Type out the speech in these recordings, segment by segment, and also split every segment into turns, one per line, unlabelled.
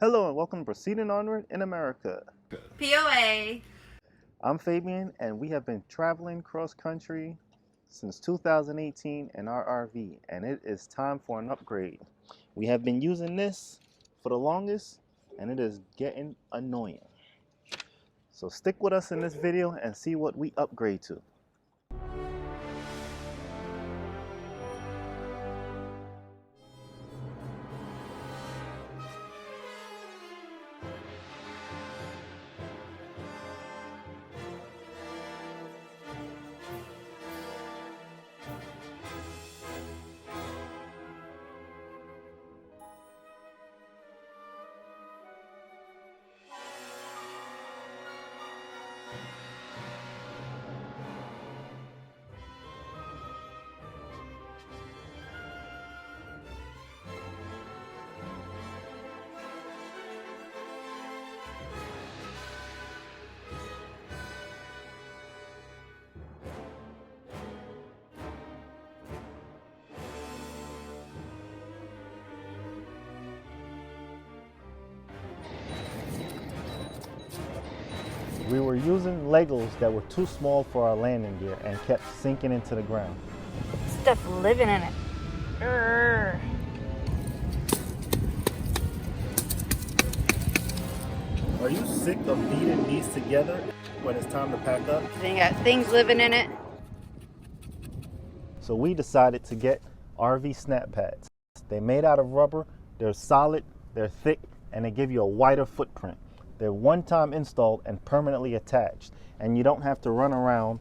Hello and welcome to Proceeding Onward in America.
POA.
I'm Fabian and we have been traveling cross country since 2018 in our RV and it is time for an upgrade. We have been using this for the longest and it is getting annoying. So stick with us in this video and see what we upgrade to. We were using Legos that were too small for our landing gear and kept sinking into the ground.
Stuff living in it. Urgh.
Are you sick of beating these together when it's time to pack up?
They got things living in it.
So we decided to get RV SnapPads. They're made out of rubber, they're solid, they're thick, and they give you a wider footprint. They're one-time installed and permanently attached, and you don't have to run around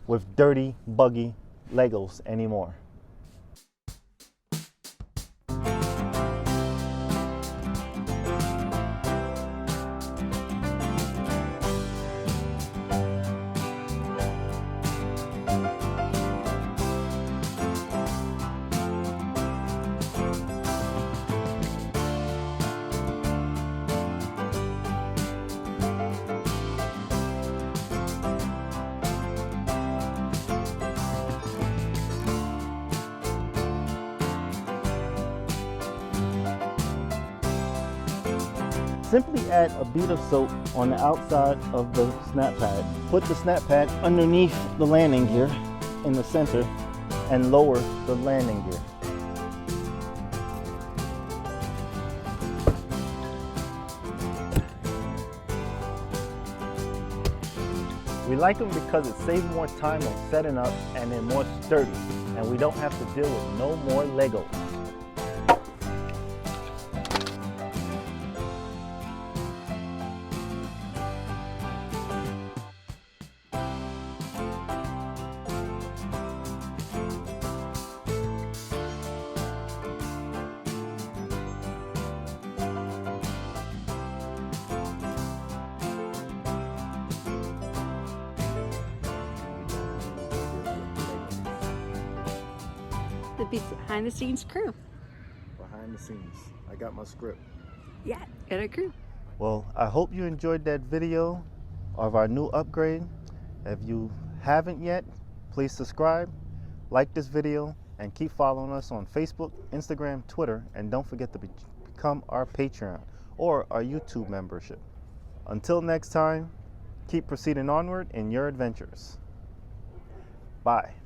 with dirty, buggy Legos anymore. Simply add a bead of soap on the outside of the SnapPad. Put the SnapPad underneath the landing gear in the center and lower the landing gear. We like them because it saves more time on setting up and they're more sturdy and we don't have to deal with no more Legos.
The behind the scenes crew.
Behind the scenes, I got my script.
Yeah, got a crew.
Well, I hope you enjoyed that video of our new upgrade. If you haven't yet, please subscribe, like this video, and keep following us on Facebook, Instagram, Twitter, and don't forget to become our Patreon or our YouTube membership. Until next time, keep proceeding onward in your adventures. Bye.